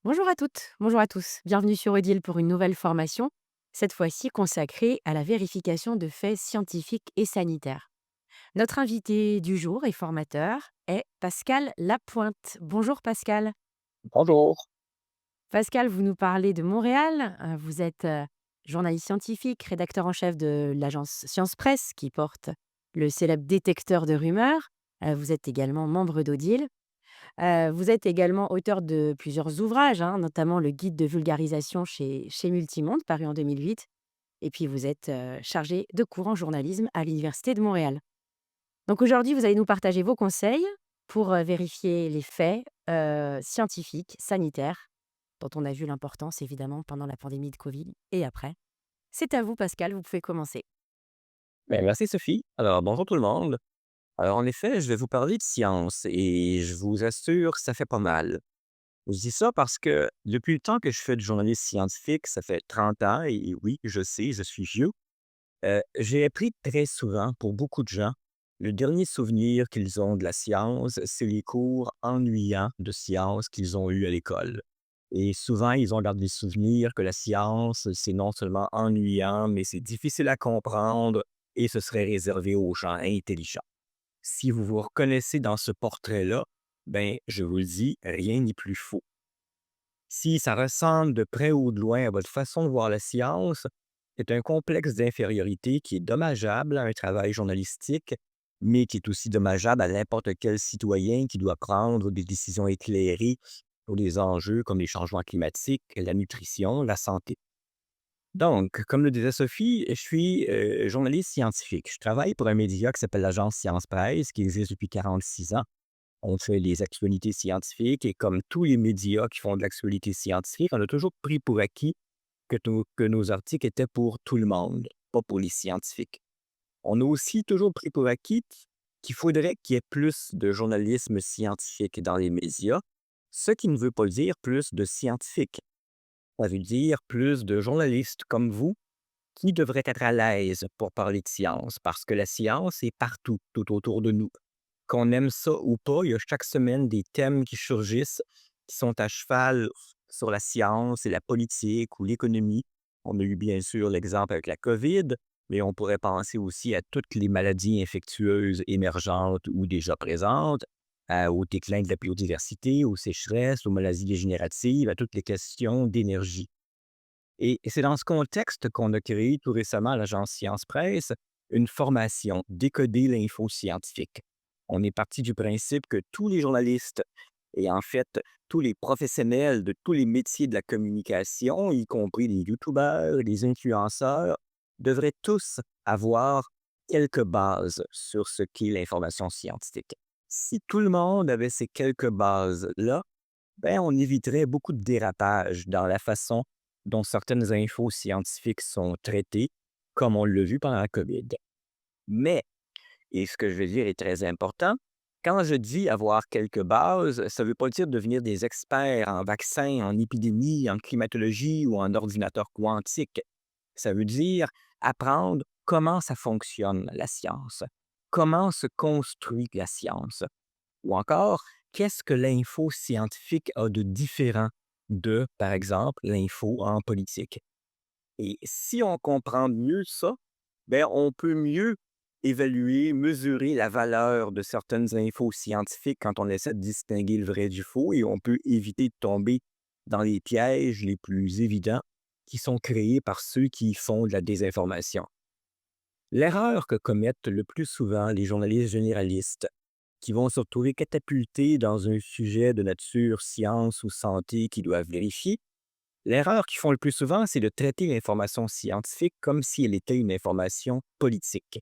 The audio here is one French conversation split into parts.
Bonjour à toutes, bonjour à tous. Bienvenue sur Odile pour une nouvelle formation, cette fois-ci consacrée à la vérification de faits scientifiques et sanitaires. Notre invité du jour et formateur est Pascal Lapointe. Bonjour Pascal. Bonjour. Pascal, vous nous parlez de Montréal. Vous êtes journaliste scientifique, rédacteur en chef de l'agence Science Presse qui porte le célèbre détecteur de rumeurs. Vous êtes également membre d'Odile. Vous êtes également auteur de plusieurs ouvrages, hein, notamment le guide de vulgarisation chez Multimonde, paru en 2008. Et puis vous êtes chargé de cours en journalisme à l'Université de Montréal. Donc aujourd'hui, vous allez nous partager vos conseils pour vérifier les faits scientifiques, sanitaires, dont on a vu l'importance évidemment pendant la pandémie de Covid et après. C'est à vous, Pascal, vous pouvez commencer. Merci Sophie. Alors, bonjour tout le monde. Alors, en effet, je vais vous parler de science et je vous assure, ça fait pas mal. Je dis ça parce que depuis le temps que je fais du journalisme scientifique, ça fait 30 ans, et oui, je sais, je suis vieux, j'ai appris très souvent, pour beaucoup de gens, le dernier souvenir qu'ils ont de la science, c'est les cours ennuyants de science qu'ils ont eus à l'école. Et souvent, ils ont gardé le souvenir que la science, c'est non seulement ennuyant, mais c'est difficile à comprendre et ce serait réservé aux gens intelligents. Si vous vous reconnaissez dans ce portrait-là, ben, je vous le dis, rien n'est plus faux. Si ça ressemble de près ou de loin à votre façon de voir la science, c'est un complexe d'infériorité qui est dommageable à un travail journalistique, mais qui est aussi dommageable à n'importe quel citoyen qui doit prendre des décisions éclairées sur des enjeux comme les changements climatiques, la nutrition, la santé. Donc, comme le disait Sophie, je suis journaliste scientifique. Je travaille pour un média qui s'appelle l'agence Science Presse, qui existe depuis 46 ans. On fait les actualités scientifiques et comme tous les médias qui font de l'actualité scientifique, on a toujours pris pour acquis que nos articles étaient pour tout le monde, pas pour les scientifiques. On a aussi toujours pris pour acquis qu'il faudrait qu'il y ait plus de journalisme scientifique dans les médias, ce qui ne veut pas dire plus de scientifiques. Ça veut dire plus de journalistes comme vous qui devraient être à l'aise pour parler de science, parce que la science est partout, tout autour de nous. Qu'on aime ça ou pas, il y a chaque semaine des thèmes qui surgissent, qui sont à cheval sur la science et la politique ou l'économie. On a eu bien sûr l'exemple avec la COVID, mais on pourrait penser aussi à toutes les maladies infectieuses émergentes ou déjà présentes, au déclin de la biodiversité, aux sécheresses, aux maladies dégénératives, à toutes les questions d'énergie. Et c'est dans ce contexte qu'on a créé tout récemment à l'agence Science Presse une formation Décoder l'info scientifique. On est parti du principe que tous les journalistes et en fait tous les professionnels de tous les métiers de la communication, y compris les youtubeurs, les influenceurs, devraient tous avoir quelques bases sur ce qu'est l'information scientifique. Si tout le monde avait ces quelques bases-là, ben, on éviterait beaucoup de dérapages dans la façon dont certaines infos scientifiques sont traitées, comme on l'a vu pendant la COVID. Mais, et ce que je vais dire est très important, quand je dis avoir quelques bases, ça ne veut pas dire devenir des experts en vaccins, en épidémie, en climatologie ou en ordinateur quantique. Ça veut dire apprendre comment ça fonctionne, la science, comment se construit la science, ou encore, qu'est-ce que l'info scientifique a de différent de, par exemple, l'info en politique? Et si on comprend mieux ça, ben, on peut mieux évaluer, mesurer la valeur de certaines infos scientifiques quand on essaie de distinguer le vrai du faux et on peut éviter de tomber dans les pièges les plus évidents qui sont créés par ceux qui font de la désinformation. L'erreur que commettent le plus souvent les journalistes généralistes, qui vont se retrouver catapultés dans un sujet de nature science ou santé qu'ils doivent vérifier, l'erreur qu'ils font le plus souvent, c'est de traiter l'information scientifique comme si elle était une information politique.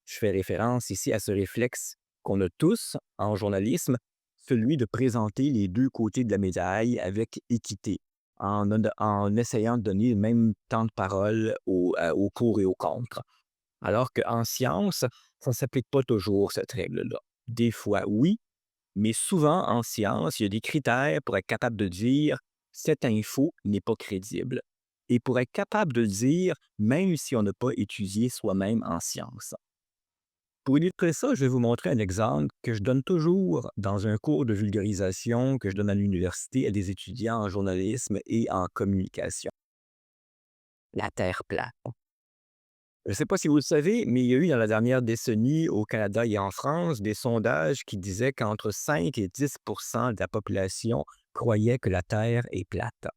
Je fais référence ici à ce réflexe qu'on a tous en journalisme, celui de présenter les deux côtés de la médaille avec équité, en essayant de donner le même temps de parole aux pour et aux contre. Alors qu'en science, ça ne s'applique pas toujours, cette règle-là. Des fois, oui, mais souvent, en science, il y a des critères pour être capable de dire cette info n'est pas crédible. Et pour être capable de le dire, même si on n'a pas étudié soi-même en science. Pour illustrer ça, je vais vous montrer un exemple que je donne toujours dans un cours de vulgarisation que je donne à l'université à des étudiants en journalisme et en communication. La Terre plate. Je ne sais pas si vous le savez, mais il y a eu dans la dernière décennie au Canada et en France des sondages qui disaient qu'entre 5 et 10% de la population croyait que la Terre est plate.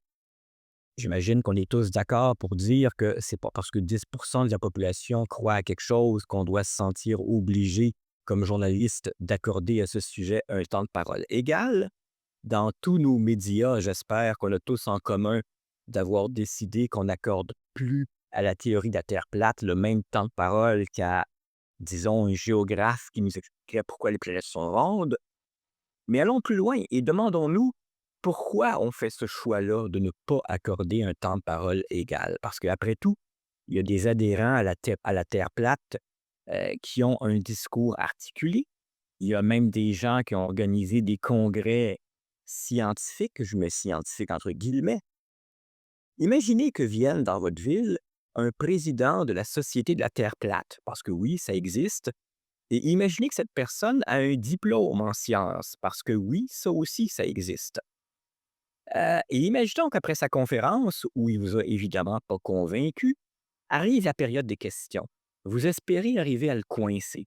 J'imagine qu'on est tous d'accord pour dire que c'est pas parce que 10% de la population croit à quelque chose qu'on doit se sentir obligé, comme journaliste, d'accorder à ce sujet un temps de parole égal. Dans tous nos médias, j'espère qu'on a tous en commun d'avoir décidé qu'on n'accorde plus à la théorie de la Terre plate le même temps de parole qu'à, disons, un géographe qui nous expliquerait pourquoi les planètes sont rondes. Mais allons plus loin et demandons-nous pourquoi on fait ce choix-là de ne pas accorder un temps de parole égal. Parce qu'après tout, il y a des adhérents à la Terre plate qui ont un discours articulé. Il y a même des gens qui ont organisé des congrès scientifiques, je mets scientifique entre guillemets. Imaginez que vienne dans votre ville un président de la Société de la Terre plate, parce que oui, ça existe, et imaginez que cette personne a un diplôme en sciences, parce que oui, ça aussi, ça existe. Et imaginons qu'après sa conférence, où il vous a évidemment pas convaincu, arrive la période des questions. Vous espérez arriver à le coincer,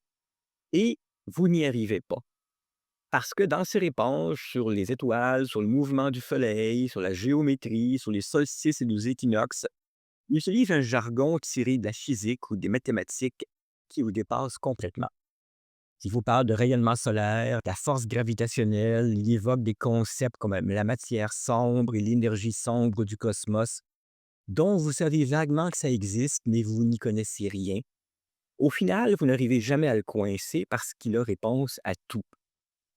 et vous n'y arrivez pas. Parce que dans ses réponses sur les étoiles, sur le mouvement du soleil, sur la géométrie, sur les solstices et les équinoxes, il utilise un jargon tiré de la physique ou des mathématiques qui vous dépasse complètement. Il vous parle de rayonnement solaire, de la force gravitationnelle, il évoque des concepts comme la matière sombre et l'énergie sombre du cosmos, dont vous savez vaguement que ça existe, mais vous n'y connaissez rien. Au final, vous n'arrivez jamais à le coincer parce qu'il a réponse à tout.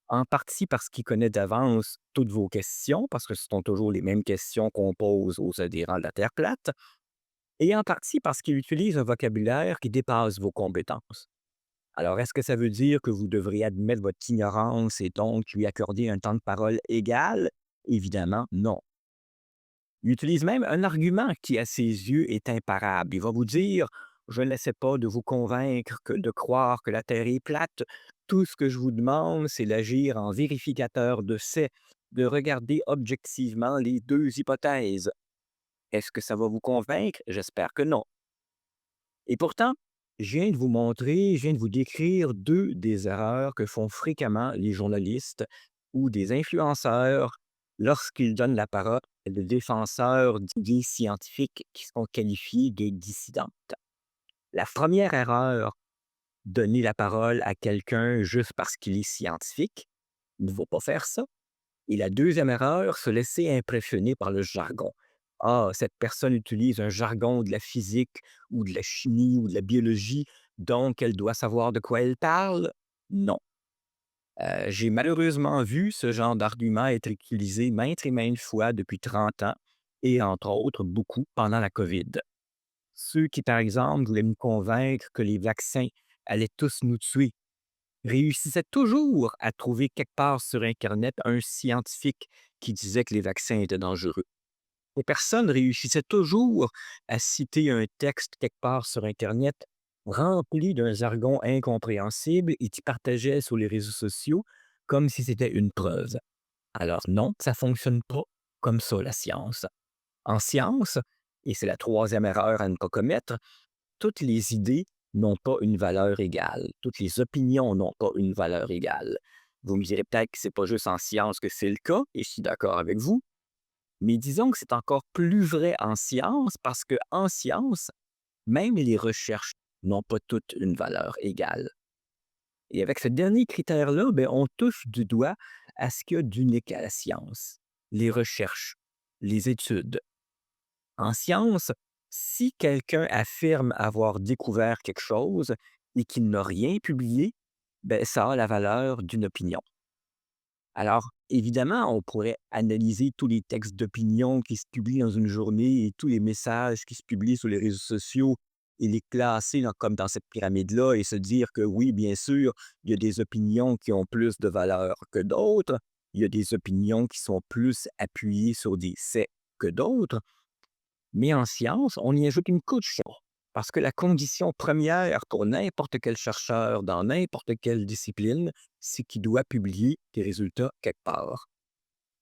En partie parce qu'il connaît d'avance toutes vos questions, parce que ce sont toujours les mêmes questions qu'on pose aux adhérents de la Terre plate, et en partie parce qu'il utilise un vocabulaire qui dépasse vos compétences. Alors, est-ce que ça veut dire que vous devriez admettre votre ignorance et donc lui accorder un temps de parole égal? Évidemment, non. Il utilise même un argument qui, à ses yeux, est imparable. Il va vous dire: «Je n'essaie pas de vous convaincre de croire que la Terre est plate. Tout ce que je vous demande, c'est d'agir en vérificateur de faits, de regarder objectivement les 2 hypothèses». Est-ce que ça va vous convaincre? J'espère que non. Et pourtant, je viens de vous décrire 2 des erreurs que font fréquemment les journalistes ou des influenceurs lorsqu'ils donnent la parole à des défenseurs d'idées scientifiques qui sont qualifiées de dissidentes. La première erreur, donner la parole à quelqu'un juste parce qu'il est scientifique, il ne faut pas faire ça. Et la deuxième erreur, se laisser impressionner par le jargon. Ah, cette personne utilise un jargon de la physique ou de la chimie ou de la biologie, donc elle doit savoir de quoi elle parle. Non. J'ai malheureusement vu ce genre d'argument être utilisé maintes et maintes fois depuis 30 ans et entre autres beaucoup pendant la COVID. Ceux qui, par exemple, voulaient me convaincre que les vaccins allaient tous nous tuer réussissaient toujours à trouver quelque part sur Internet un scientifique qui disait que les vaccins étaient dangereux. Les personnes réussissaient toujours à citer un texte quelque part sur Internet rempli d'un jargon incompréhensible et qui partageait sur les réseaux sociaux comme si c'était une preuve. Alors non, ça ne fonctionne pas comme ça, la science. En science, et c'est la troisième erreur à ne pas commettre, toutes les idées n'ont pas une valeur égale. Toutes les opinions n'ont pas une valeur égale. Vous me direz peut-être que c'est pas juste en science que c'est le cas, et je suis d'accord avec vous, mais disons que c'est encore plus vrai en science parce que en science, même les recherches n'ont pas toutes une valeur égale. Et avec ce dernier critère-là, ben, on touche du doigt à ce qu'il y a d'unique à la science, les recherches, les études. En science, si quelqu'un affirme avoir découvert quelque chose et qu'il n'a rien publié, ben, ça a la valeur d'une opinion. Alors, évidemment, on pourrait analyser tous les textes d'opinion qui se publient dans une journée et tous les messages qui se publient sur les réseaux sociaux et les classer comme dans cette pyramide-là et se dire que oui, bien sûr, il y a des opinions qui ont plus de valeur que d'autres, il y a des opinions qui sont plus appuyées sur des faits que d'autres, mais en science, on y ajoute une couche. Parce que la condition première pour n'importe quel chercheur dans n'importe quelle discipline, c'est qu'il doit publier des résultats quelque part.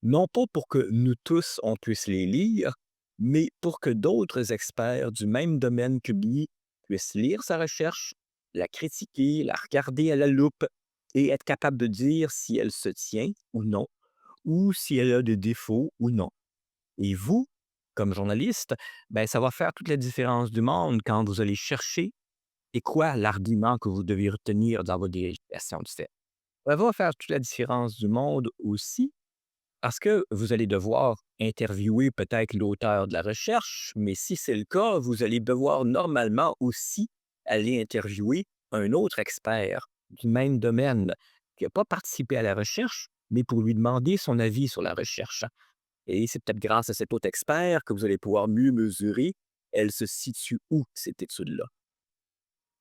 Non pas pour que nous tous, on puisse les lire, mais pour que d'autres experts du même domaine publié puissent lire sa recherche, la critiquer, la regarder à la loupe et être capable de dire si elle se tient ou non, ou si elle a des défauts ou non. Et vous, comme journaliste, ben, ça va faire toute la différence du monde quand vous allez chercher et quoi l'argument que vous devez retenir dans votre vérification de fait. Ça va faire toute la différence du monde aussi parce que vous allez devoir interviewer peut-être l'auteur de la recherche, mais si c'est le cas, vous allez devoir normalement aussi aller interviewer un autre expert du même domaine qui n'a pas participé à la recherche, mais pour lui demander son avis sur la recherche. Et c'est peut-être grâce à cet autre expert que vous allez pouvoir mieux mesurer elle se situe où, cette étude-là.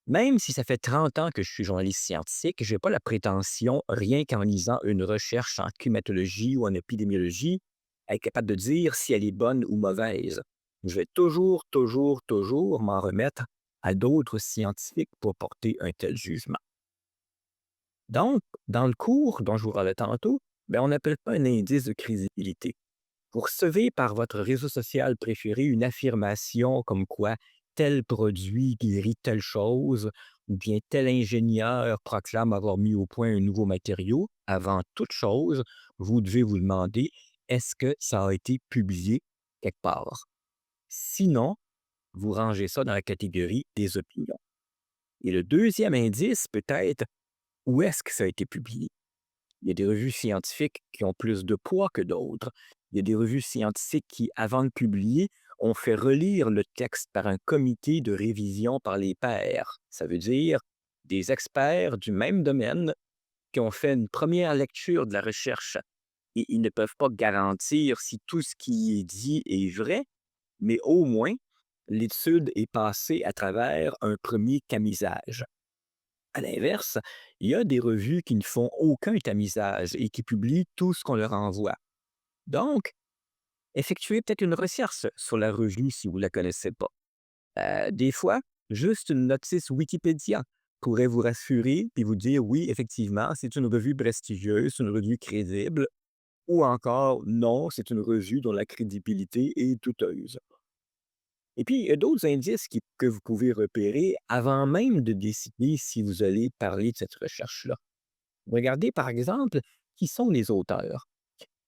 Même si ça fait 30 ans que je suis journaliste scientifique, je n'ai pas la prétention, rien qu'en lisant une recherche en climatologie ou en épidémiologie, à être capable de dire si elle est bonne ou mauvaise. Je vais toujours, toujours, toujours m'en remettre à d'autres scientifiques pour porter un tel jugement. Donc, dans le cours dont je vous parlais tantôt, ben, on n'appelle pas un indice de crédibilité. Vous recevez par votre réseau social préféré une affirmation comme quoi tel produit guérit telle chose, ou bien tel ingénieur proclame avoir mis au point un nouveau matériau. Avant toute chose, vous devez vous demander, est-ce que ça a été publié quelque part? Sinon, vous rangez ça dans la catégorie des opinions. Et le deuxième indice peut être, où est-ce que ça a été publié? Il y a des revues scientifiques qui ont plus de poids que d'autres. Il y a des revues scientifiques qui, avant de publier, ont fait relire le texte par un comité de révision par les pairs. Ça veut dire des experts du même domaine qui ont fait une première lecture de la recherche. Et ils ne peuvent pas garantir si tout ce qui y est dit est vrai, mais au moins, l'étude est passée à travers un premier tamisage. À l'inverse, il y a des revues qui ne font aucun tamisage et qui publient tout ce qu'on leur envoie. Donc, effectuez peut-être une recherche sur la revue si vous ne la connaissez pas. Des fois, juste une notice Wikipédia pourrait vous rassurer et vous dire oui, effectivement, c'est une revue prestigieuse, une revue crédible, ou encore non, c'est une revue dont la crédibilité est douteuse. Et puis, il y a d'autres indices que vous pouvez repérer avant même de décider si vous allez parler de cette recherche-là. Regardez par exemple qui sont les auteurs.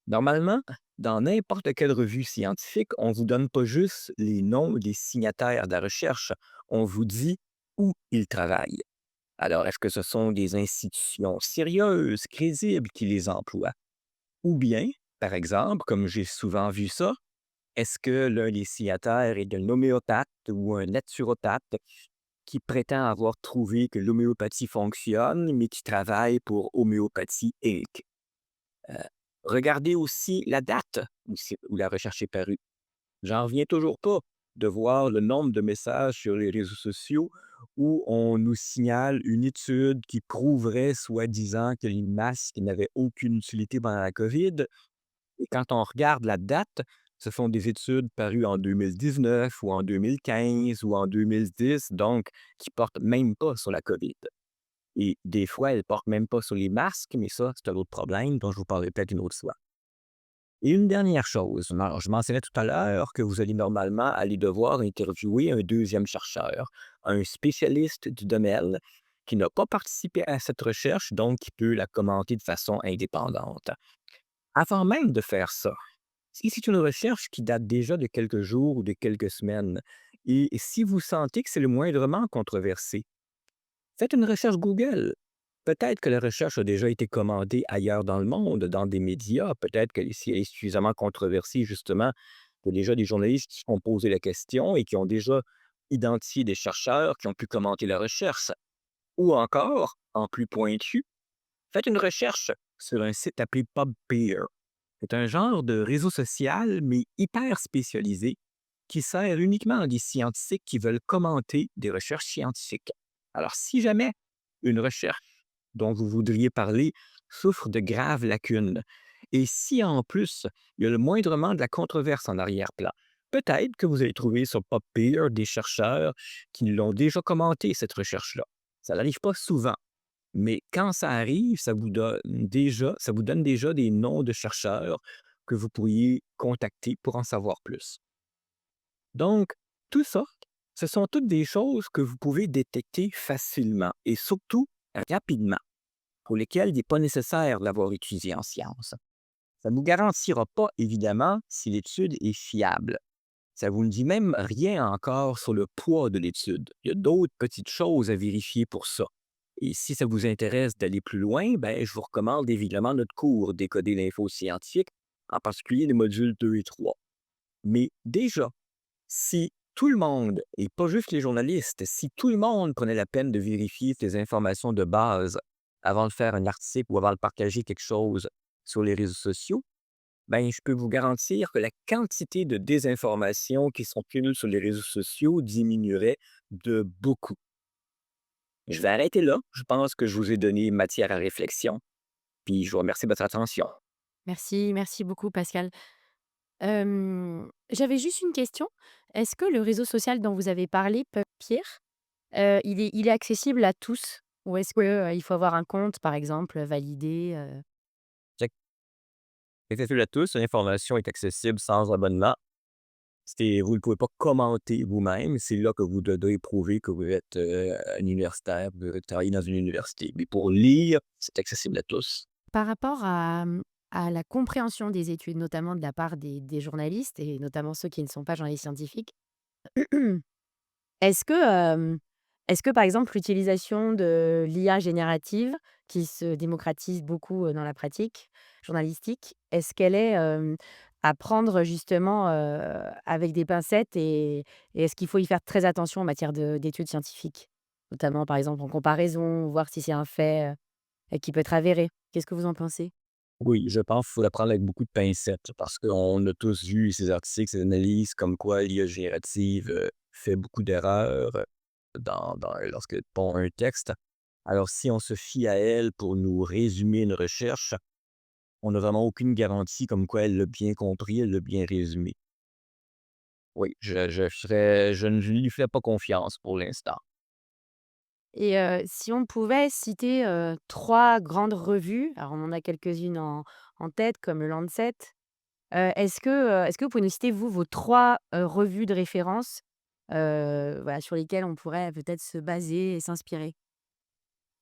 Normalement, dans n'importe quelle revue scientifique, on ne vous donne pas juste les noms des signataires de la recherche, on vous dit où ils travaillent. Alors, est-ce que ce sont des institutions sérieuses, crédibles qui les emploient? Ou bien, par exemple, comme j'ai souvent vu ça, est-ce que l'un des signataires est un homéopathe ou un naturopathe qui prétend avoir trouvé que l'homéopathie fonctionne, mais qui travaille pour Homéopathie Inc. Euh, Regardez aussi la date où la recherche est parue. J'en reviens toujours pas de voir le nombre de messages sur les réseaux sociaux où on nous signale une étude qui prouverait, soi-disant, que les masques n'avaient aucune utilité pendant la COVID. Et quand on regarde la date, ce sont des études parues en 2019 ou en 2015 ou en 2010, donc qui portent même pas sur la COVID. Et des fois, elles portent même pas sur les masques, mais ça, c'est un autre problème dont je vous parlerai peut-être une autre fois. Et une dernière chose, je mentionnais tout à l'heure que vous allez normalement aller devoir interviewer un deuxième chercheur, un spécialiste du domaine qui n'a pas participé à cette recherche, donc qui peut la commenter de façon indépendante. Avant même de faire ça, si c'est une recherche qui date déjà de quelques jours ou de quelques semaines, et si vous sentez que c'est le moindrement controversé, faites une recherche Google. Peut-être que la recherche a déjà été commandée ailleurs dans le monde, dans des médias. Peut-être que si elle est suffisamment controversée, justement, il y a déjà des journalistes qui se sont posé la question et qui ont déjà identifié des chercheurs qui ont pu commenter la recherche. Ou encore, en plus pointu, faites une recherche sur un site appelé PubPeer. C'est un genre de réseau social, mais hyper spécialisé, qui sert uniquement à des scientifiques qui veulent commenter des recherches scientifiques. Alors, si jamais une recherche dont vous voudriez parler souffre de graves lacunes, et si en plus il y a le moindrement de la controverse en arrière-plan, peut-être que vous allez trouver sur Pop-Peer des chercheurs qui l'ont déjà commenté, cette recherche-là. Ça n'arrive pas souvent, mais quand ça arrive, ça vous donne déjà des noms de chercheurs que vous pourriez contacter pour en savoir plus. Donc, tout ça, ce sont toutes des choses que vous pouvez détecter facilement et surtout rapidement, pour lesquelles il n'est pas nécessaire d'avoir étudié en sciences. Ça ne vous garantira pas, évidemment, si l'étude est fiable. Ça vous ne dit même rien encore sur le poids de l'étude. Il y a d'autres petites choses à vérifier pour ça. Et si ça vous intéresse d'aller plus loin, ben, je vous recommande évidemment notre cours Décoder l'info scientifique, en particulier les modules 2 et 3. Mais déjà, si tout le monde, et pas juste les journalistes, si tout le monde prenait la peine de vérifier ces informations de base avant de faire un article ou avant de partager quelque chose sur les réseaux sociaux, ben, je peux vous garantir que la quantité de désinformation qui sont tenues sur les réseaux sociaux diminuerait de beaucoup. Je vais arrêter là. Je pense que je vous ai donné matière à réflexion, puis je vous remercie de votre attention. Merci, merci beaucoup Pascal. J'avais juste une question. Est-ce que le réseau social dont vous avez parlé, Puppeteer, il est accessible à tous? Ou est-ce que, il faut avoir un compte, par exemple, validé, Check. Accessible à tous, l'information est accessible sans abonnement. Vous ne pouvez pas commenter vous-même. C'est là que vous devez prouver que vous êtes un universitaire, vous travaillez dans une université. Mais pour lire, c'est accessible à tous. Par rapport à la compréhension des études, notamment de la part des journalistes et notamment ceux qui ne sont pas journalistes scientifiques, est-ce que, est-ce que, par exemple, l'utilisation de l'IA générative qui se démocratise beaucoup, dans la pratique journalistique, est-ce qu'elle est, à prendre justement, avec des pincettes et est-ce qu'il faut y faire très attention en matière d'études scientifiques? Notamment, par exemple, en comparaison, voir si c'est un fait, qui peut être avéré. Qu'est-ce que vous en pensez? Oui, je pense qu'il faut la prendre avec beaucoup de pincettes parce qu'on a tous vu ces articles, ces analyses comme quoi l'IA générative fait beaucoup d'erreurs lorsqu'elle pond un texte. Alors, si on se fie à elle pour nous résumer une recherche, on n'a vraiment aucune garantie comme quoi elle l'a bien compris, elle l'a bien résumé. Oui, je ne lui fais pas confiance pour l'instant. Et si on pouvait citer, 3 grandes revues, alors on en a quelques-unes en tête comme le Lancet, est-ce que vous pouvez nous citer vous vos 3 revues de référence, voilà sur lesquelles on pourrait peut-être se baser et s'inspirer?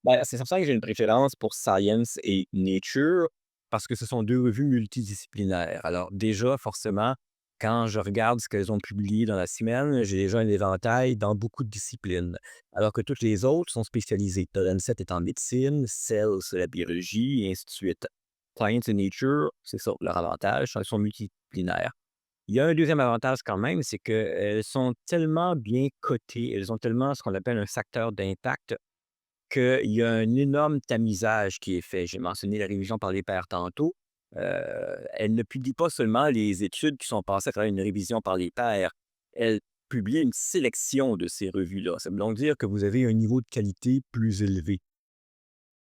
Ben, c'est certain que j'ai une préférence pour Science et Nature parce que ce sont 2 revues multidisciplinaires. Alors déjà, forcément, quand je regarde ce qu'elles ont publié dans la semaine, j'ai déjà un éventail dans beaucoup de disciplines, alors que toutes les autres sont spécialisées. The Lancet est en médecine, Cell, c'est la biologie et ainsi de suite. Science et Nature, c'est ça, leur avantage, elles sont multidisciplinaires. Il y a un deuxième avantage quand même, c'est qu'elles sont tellement bien cotées, elles ont tellement ce qu'on appelle un facteur d'impact qu'il y a un énorme tamisage qui est fait. J'ai mentionné la révision par les pairs tantôt. Elle ne publie pas seulement les études qui sont passées à travers une révision par les pairs. Elle publie une sélection de ces revues-là. Ça veut donc dire que vous avez un niveau de qualité plus élevé.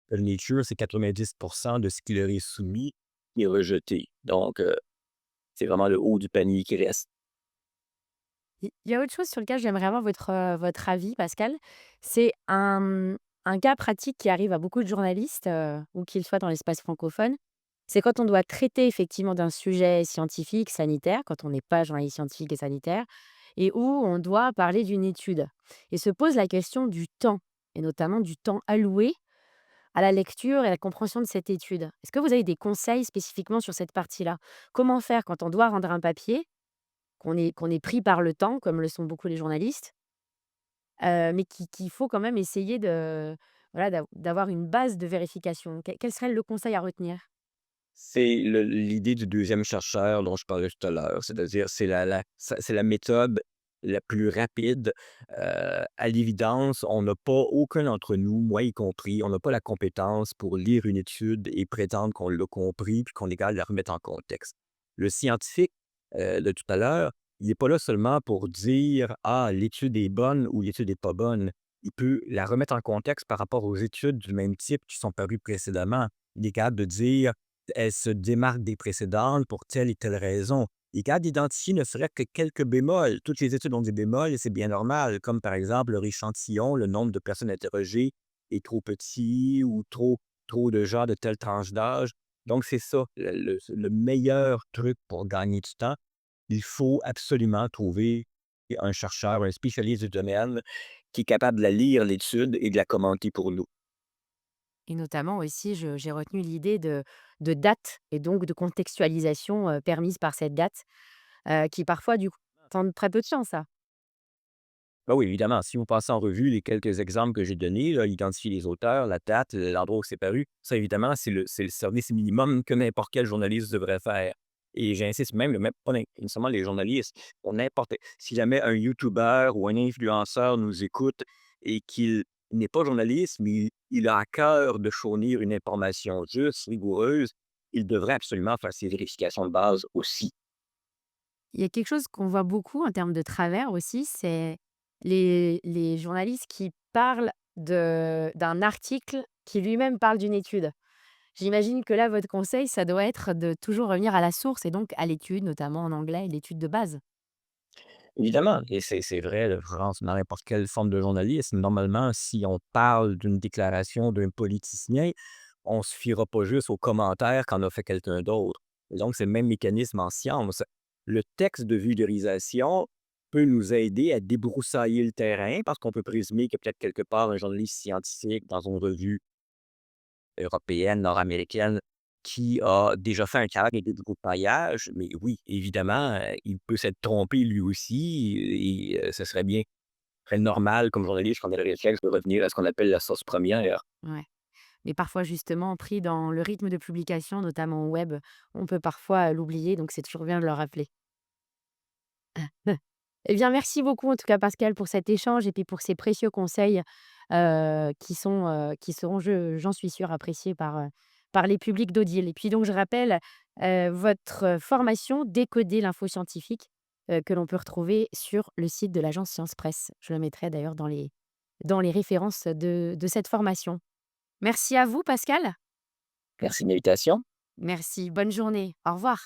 Le Nature, c'est 90% de ce qui leur est soumis qui est rejeté. Donc, c'est vraiment le haut du panier qui reste. Il y a autre chose sur lequel j'aimerais avoir votre avis Pascal. C'est un cas pratique qui arrive à beaucoup de journalistes, où qu'ils soient dans l'espace francophone. C'est quand on doit traiter effectivement d'un sujet scientifique, sanitaire, quand on n'est pas journaliste scientifique et sanitaire et où on doit parler d'une étude et se pose la question du temps et notamment du temps alloué à la lecture et à la compréhension de cette étude. Est-ce que vous avez des conseils spécifiquement sur cette partie-là? Comment faire quand on doit rendre un papier, qu'on est pris par le temps, comme le sont beaucoup les journalistes, mais qu'il faut quand même essayer de voilà, d'avoir une base de vérification? Quel serait le conseil à retenir? C'est l'idée du deuxième chercheur dont je parlais tout à l'heure, c'est-à-dire c'est la méthode la plus rapide. À l'évidence, on n'a pas aucun d'entre nous, moi y compris, on n'a pas la compétence pour lire une étude et prétendre qu'on l'a compris puis qu'on est capable de la remettre en contexte. Le scientifique, de tout à l'heure, il n'est pas là seulement pour dire: «Ah, l'étude est bonne» ou «L'étude n'est pas bonne». Il peut la remettre en contexte par rapport aux études du même type qui sont parues précédemment. Il est capable de dire: elle se démarque des précédentes pour telle et telle raison. Il est capable d'identifier ne serait que quelques bémols. Toutes les études ont des bémols et c'est bien normal, comme par exemple leur échantillon, le nombre de personnes interrogées est trop petit ou trop de gens de telle tranche d'âge. Donc c'est ça, le meilleur truc pour gagner du temps. Il faut absolument trouver un chercheur, un spécialiste du domaine qui est capable de la lire, l'étude et de la commenter pour nous. Et notamment aussi, j'ai retenu l'idée de date et donc de contextualisation, permise par cette date, qui parfois du coup prend très peu de temps ça. Bah oui, évidemment, si vous passez en revue les quelques exemples que j'ai donnés, là, identifier les auteurs, la date, l'endroit où c'est paru, ça évidemment, c'est le service minimum que n'importe quel journaliste devrait faire. Et j'insiste même, même pas nécessairement les journalistes, pour n'importe si jamais un YouTuber ou un influenceur nous écoute et qu'il n'est pas journaliste, mais il a à cœur de fournir une information juste, rigoureuse, il devrait absolument faire ses vérifications de base aussi. Il y a quelque chose qu'on voit beaucoup en termes de travers aussi, c'est les journalistes qui parlent d'un article qui lui-même parle d'une étude. J'imagine que là, votre conseil, ça doit être de toujours revenir à la source et donc à l'étude, notamment en anglais, l'étude de base. Évidemment, et c'est vrai, je pense dans n'importe quelle forme de journalisme. Normalement, si on parle d'une déclaration d'un politicien, on se fiera pas juste aux commentaires qu'en a fait quelqu'un d'autre. Et donc, c'est le même mécanisme en science. Le texte de vulgarisation peut nous aider à débroussailler le terrain parce qu'on peut présumer que peut-être quelque part un journaliste scientifique dans une revue européenne, nord-américaine, qui a déjà fait un travail de débroussaillage. Mais oui, évidemment, il peut s'être trompé lui aussi et ce serait bien très normal comme journaliste qu'on ait le réflexe de revenir à ce qu'on appelle la source première. Ouais. Mais parfois, justement, pris dans le rythme de publication, notamment au web, on peut parfois l'oublier, donc c'est toujours bien de le rappeler. Eh bien, merci beaucoup en tout cas Pascal pour cet échange et puis pour ces précieux conseils, qui seront, j'en suis sûre, appréciés par les publics d'Odile. Et puis donc je rappelle, votre formation «Décoder l'info scientifique», que l'on peut retrouver sur le site de l'agence Science Presse. Je le mettrai d'ailleurs dans les références de cette formation. Merci à vous Pascal. Merci de l'invitation. Merci, bonne journée. Au revoir.